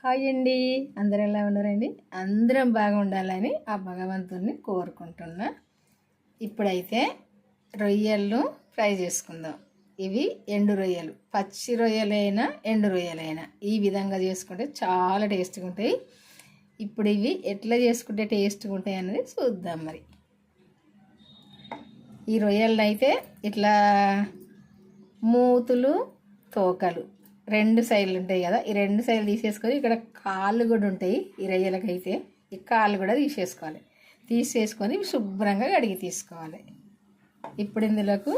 Hi అండి. అందరు ఎలా ఉన్నారండి? అందరం బాగుండాలని ఆ భగవంతుడిని కోరుకుంటున్నా. ఇప్పుడైతే రొయ్యలను ఫ్రై చేసుకుందాం. ఇవి ఎండు రొయ్యలు, పచ్చి రొయ్యలైనా ఎండు రొయ్యలైనా ఈ విధంగా చేసుకుంటే చాలా టేస్ట్గా ఉంటాయి. ఇప్పుడు ఇవి ఎట్లా చేసుకుంటే టేస్ట్గా ఉంటాయి అనేది చూద్దాం. మరి ఈ రొయ్యలను అయితే ఇట్లా మూతులు, తోకలు రెండు సైడ్లు ఉంటాయి కదా, ఈ రెండు సైడ్లు తీసేసుకొని ఇక్కడ కాళ్ళు కూడా ఉంటాయి ఈ రొయ్యలకైతే. ఈ కాళ్ళు కూడా తీసేసుకొని శుభ్రంగా కడిగి తీసుకోవాలి. ఇప్పుడు ఇందులోకి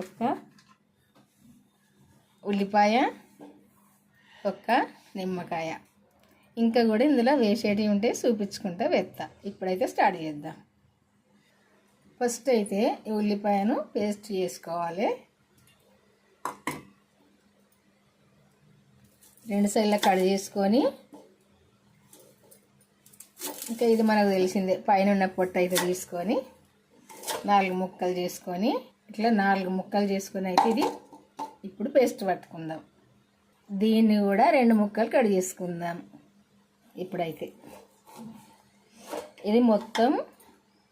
ఒక ఉల్లిపాయ, ఒక నిమ్మకాయ, ఇంకా కూడా ఇందులో వేసేటివి ఉంటే చూపించుకుంటా వేస్తా. ఇప్పుడైతే స్టార్ట్ చేద్దాం. ఫస్ట్ అయితే ఈ ఉల్లిపాయను పేస్ట్ చేసుకోవాలి. రెండు సైడ్ల కట్ చేసుకొని, ఇంకా ఇది మనకు తెలిసిందే, పైన ఉన్న పొట్టు అయితే తీసుకొని 4 ముక్కలు చేసుకొని, ఇట్లా 4 ముక్కలు చేసుకొని అయితే ఇది ఇప్పుడు పేస్ట్ పట్టుకుందాం. దీన్ని కూడా 2 ముక్కలు కట్ చేసుకుందాం. ఇప్పుడైతే ఇది మొత్తం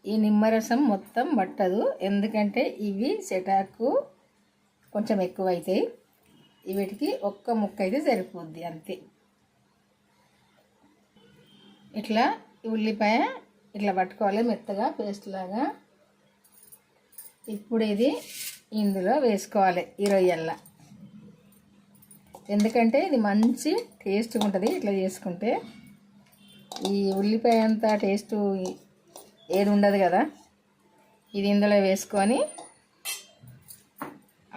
ఈ నిమ్మరసం మొత్తం పట్టదు, ఎందుకంటే ఇవి సెటాకు కొంచెం ఎక్కువ అవుతాయి. వీటికి ఒక్క ముక్క అయితే సరిపోద్ది అంతే. ఇట్లా ఉల్లిపాయ ఇట్లా పట్టుకోవాలి మెత్తగా పేస్ట్ లాగా. ఇప్పుడు ఇది ఇందులో వేసుకోవాలి ఈ రొయ్యల్లా, ఎందుకంటే ఇది మంచి టేస్ట్గా ఉంటుంది ఇట్లా చేసుకుంటే. ఈ ఉల్లిపాయ అంతా టేస్ట్ ఏది ఉండదు కదా. ఇది ఇందులో వేసుకొని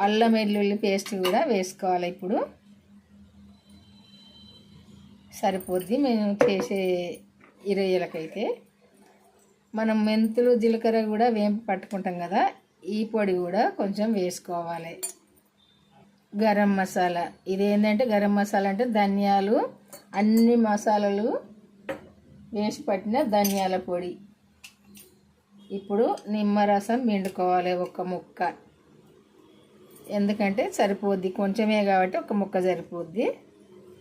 అల్లం వెల్లుల్లి పేస్ట్ కూడా వేసుకోవాలి. ఇప్పుడు సరిపోద్ది మేము చేసే ఈ రొయ్యలకైతే. మనం మెంతులు, జీలకర్ర కూడా వేంపి పట్టుకుంటాం కదా, ఈ పొడి కూడా కొంచెం వేసుకోవాలి. గరం మసాలా, ఇదేంటంటే గరం మసాలా అంటే ధనియాలు, అన్ని మసాలాలు వేసి పట్టిన ధనియాల పొడి. ఇప్పుడు నిమ్మరసం పిండుకోవాలి ఒక ముక్క, ఎందుకంటే సరిపోద్ది, కొంచెమే కాబట్టి ఒక ముక్క సరిపోద్ది.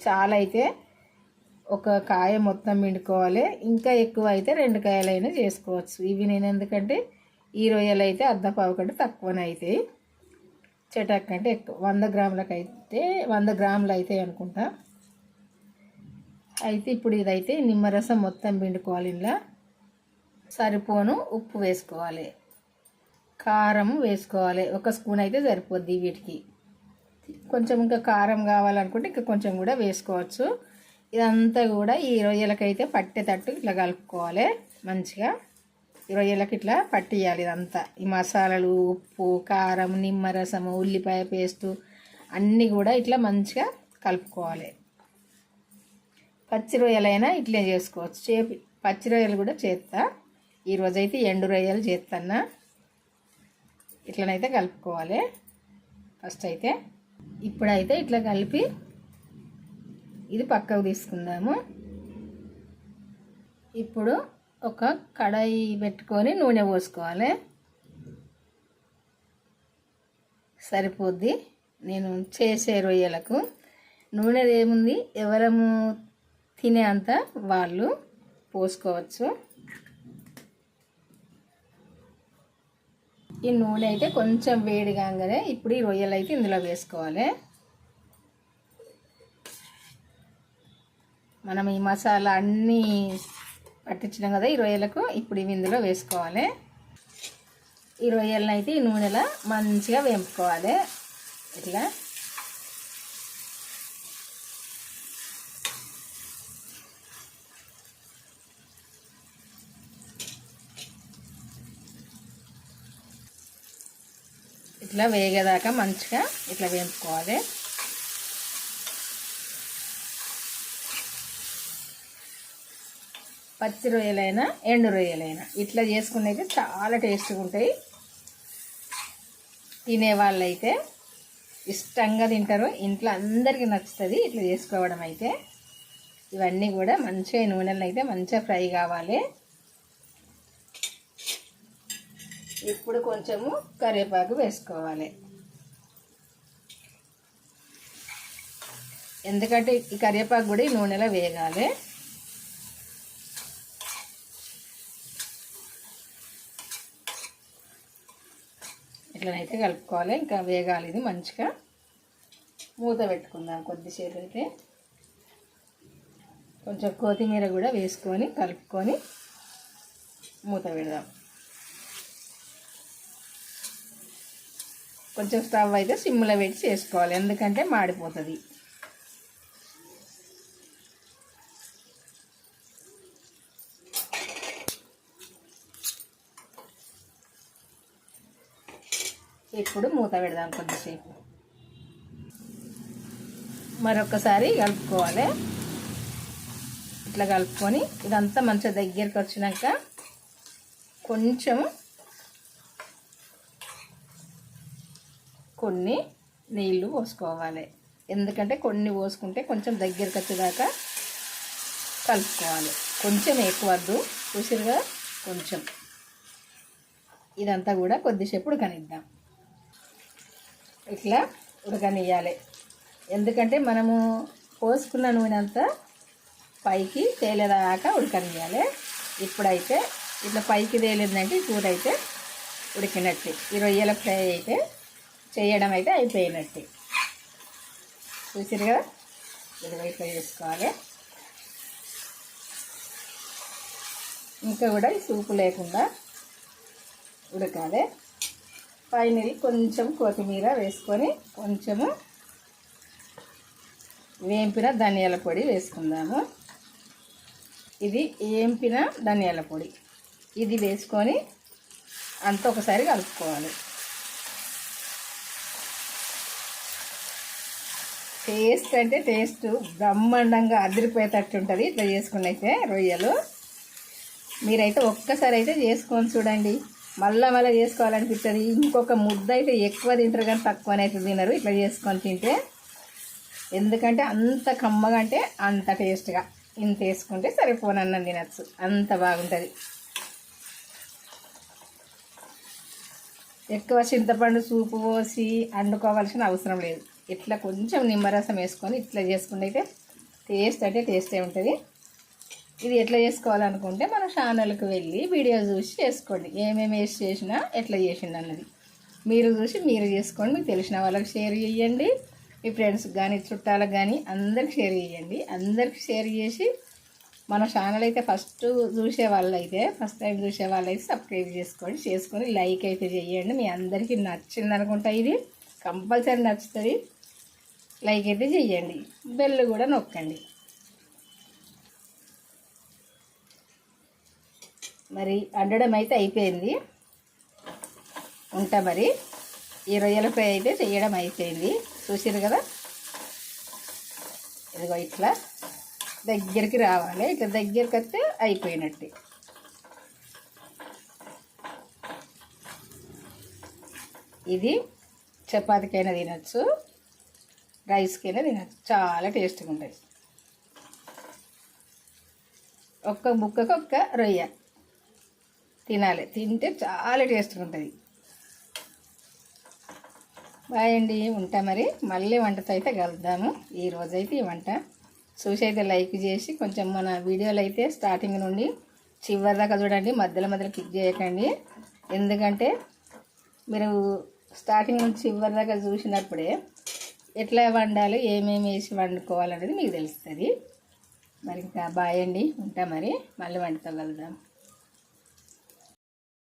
చాలా అయితే ఒక కాయ మొత్తం పిండుకోవాలి, ఇంకా ఎక్కువ అయితే 2 కాయలైనా చేసుకోవచ్చు. ఇవి నేను ఎందుకంటే ఈ రొయ్యలు అయితే అర్ధపావు కంటే తక్కువనే అవుతాయి, చెటాక్ కంటే ఎక్కువ. 100 గ్రాములకు అయితే 100 గ్రాములు అవుతాయి అనుకుంటా. అయితే ఇప్పుడు ఇదైతే నిమ్మరసం మొత్తం పిండుకోవాలి. ఇలా సరిపోను ఉప్పు వేసుకోవాలి, కారం వేసుకోవాలి. 1 స్పూన్ అయితే సరిపోద్ది వీటికి. కొంచెం ఇంకా కారం కావాలనుకుంటే ఇంకా కొంచెం కూడా వేసుకోవచ్చు. ఇదంతా కూడా ఈ రొయ్యలకైతే పట్టేటట్టు ఇట్లా కలుపుకోవాలి మంచిగా. ఈ రొయ్యలకి ఇట్లా పట్టియాలి ఇదంతా, ఈ మసాలాలు, ఉప్పు, కారం, నిమ్మరసము, ఉల్లిపాయ పేస్టు అన్నీ కూడా ఇట్లా మంచిగా కలుపుకోవాలి. పచ్చి రొయ్యలైనా ఇట్లే చేసుకోవచ్చు. పచ్చి రొయ్యలు కూడా చేస్తా, ఈరోజైతే ఎండు రొయ్యలు చేస్తాను. ఇట్లనైతే కలుపుకోవాలి ఫస్ట్ అయితే. ఇప్పుడైతే ఇట్లా కలిపి ఇది పక్కకు తీసుకుందాము. ఇప్పుడు ఒక కడాయి పెట్టుకొని నూనె పోసుకోవాలి, సరిపోద్ది. నేను చేసే రొయ్యలకు నూనె ఏముంది, ఎవరము తినే అంత వాళ్ళు పోసుకోవచ్చు. ఈ నూనె అయితే కొంచెం వేడి కాగానే ఇప్పుడు ఈ రొయ్యలు అయితే ఇందులో వేసుకోవాలి. మనం ఈ మసాలా అన్నీ పట్టించినాం కదా ఈ రొయ్యలకు, ఇప్పుడు ఇవి ఇందులో వేసుకోవాలి. ఈ రొయ్యలను అయితే ఈ నూనెలో మంచిగా వేపుకోవాలి ఇట్లా. ఇట్లా వేగేదాకా మంచిగా ఇట్లా వేపుకోవాలి. పచ్చి రొయ్యలైనా ఎండు రొయ్యలైనా ఇట్లా చేసుకుని అయితే చాలా టేస్ట్గా ఉంటాయి. తినేవాళ్ళు అయితే ఇష్టంగా తింటారు, ఇంట్లో అందరికీ నచ్చుతుంది ఇట్లా చేసుకోవడం అయితే. ఇవన్నీ కూడా మంచిగా నూనెలో అయితే మంచిగా ఫ్రై కావాలి. ఇప్పుడు కొంచెము కరివేపాకు వేసుకోవాలి. ఎందుకంటే ఈ కరివేపాకు కూడా ఈ నూనెలో వేగాలి. ఇట్లనైతే కలుపుకోవాలి. ఇంకా వేగాలి ఇది మంచిగా. మూత పెట్టుకుందాం కొద్దిసేపు అయితే. కొంచెం కొత్తిమీర కూడా వేసుకొని కలుపుకొని మూత పెడదాం. కొంచెం స్టవ్ అయితే సిమ్లో పెట్టి చేసుకోవాలి, ఎందుకంటే మాడిపోతుంది. ఇప్పుడు మూత పెడదాం కొద్దిసేపు. మరొకసారి కలుపుకోవాలి. ఇట్లా కలుపుకొని ఇదంతా మంచిగా దగ్గరికి వచ్చినాక కొంచెం కొన్ని నీళ్ళు పోసుకోవాలి. ఎందుకంటే కొన్ని పోసుకుంటే కొంచెం దగ్గరికి వచ్చేదాకా కలుపుకోవాలి. కొంచెం ఎక్కువ వద్దు, చూసిరుగా కొంచెం. ఇదంతా కూడా కొద్దిసేపు ఉడకనిద్దాం. ఇట్లా ఉడకనియాలి. ఎందుకంటే మనము పోసుకున్న నూనె అంతా పైకి తేలేదాకా ఉడకనియాలి. ఇప్పుడైతే ఇట్లా పైకి తేలిందంటే కూర అయితే ఉడికినట్టు. ఈ రొయ్యల ఫ్రై అయితే చేయడం అయితే అయిపోయినట్టు. చూసారు కదా, ఇది వైపు చేసుకోవాలి. ఇంకా కూడా ఈ సూపు లేకుండా ఉడకాలి. ఫైనల్ కొంచెం కొత్తిమీర వేసుకొని కొంచెము వేంపిన ధనియాల పొడి వేసుకుందాము. ఇది వేంపిన ధనియాల పొడి ఇది వేసుకొని అంత ఒకసారి కలుపుకోవాలి. టేస్ట్ అంటే టేస్ట్ బ్రహ్మాండంగా అదిరిపోయేటట్టు ఉంటుంది ఇట్లా చేసుకుని అయితే రొయ్యలు. మీరైతే ఒక్కసారి అయితే చేసుకొని చూడండి, మళ్ళీ చేసుకోవాలనిపిస్తుంది. ఇంకొక ముద్ద అయితే ఎక్కువ తింటారు కానీ తక్కువనైతే తినరు ఇట్లా చేసుకొని తింటే. ఎందుకంటే అంత కమ్మగా అంటే అంత టేస్ట్గా ఇంత వేసుకుంటే సరిపోనన్నం తినచ్చు, అంత బాగుంటుంది. ఎక్కువ చింతపండు సూపు పోసి వండుకోవాల్సిన అవసరం లేదు. ఇట్లా కొంచెం నిమ్మరసం వేసుకొని ఇట్లా చేసుకుంటే అయితే టేస్ట్ అంటే టేస్టే ఉంటుంది. ఇది ఎట్లా చేసుకోవాలనుకుంటే మన ఛానల్కి వెళ్ళి వీడియో చూసి చేసుకోండి. ఏమేమి వేసి చేసినా ఎట్లా చేసిండు అన్నది మీరు చూసి మీరు చేసుకోండి. మీకు తెలిసిన వాళ్ళకి షేర్ చేయండి, మీ ఫ్రెండ్స్కి కానీ చుట్టాలకు కానీ అందరికి షేర్ చేయండి. అందరికి షేర్ చేసి మన ఛానల్ అయితే ఫస్ట్ టైం చూసే వాళ్ళైతే సబ్స్క్రైబ్ చేసుకొని లైక్ అయితే చేయండి. మీ అందరికీ నచ్చింది అనుకుంటా, ఇది కంపల్సరీ నచ్చుతుంది. లైక్ అయితే చేయండి, బెల్ కూడా నొక్కండి. మరి వండడం అయితే అయిపోయింది. ఉంటా మరి. ఈ రొయ్యల ఫ్రై అయితే చేయడం అయిపోయింది. చూసారు కదా, ఇదిగో ఇట్లా దగ్గరికి రావాలి. ఇట్లా దగ్గరికి వస్తే అయిపోయినట్టు. ఇది చపాతీకైనా తినచ్చు, రైస్కైనా తినచ్చు, చాలా టేస్ట్గా ఉంటుంది. ఒక్క ముక్కకు ఒక్క రొయ్య తినాలి, తింటే చాలా టేస్ట్గా ఉంటుంది. బాయ్ అండి, ఉంటా మరి. మళ్ళీ వంటతో అయితే కలుద్దాము. ఈరోజైతే ఈ వంట చూసి అయితే లైక్ చేసి కొంచెం మన వీడియోలు అయితే స్టార్టింగ్ నుండి చివరి దాకా చూడండి, మధ్యలో క్లిక్ చేయకండి. ఎందుకంటే మీరు స్టార్టింగ్ నుంచి చివరి దాకా చూసినప్పుడే ఎట్లా వండాలి, ఏమేమి వేసి వండుకోవాలనేది మీకు తెలుస్తుంది. మరి ఇంకా బాయ్ అండి, ఉంటా మరి. మళ్ళీ వంటతో కలుద్దాం.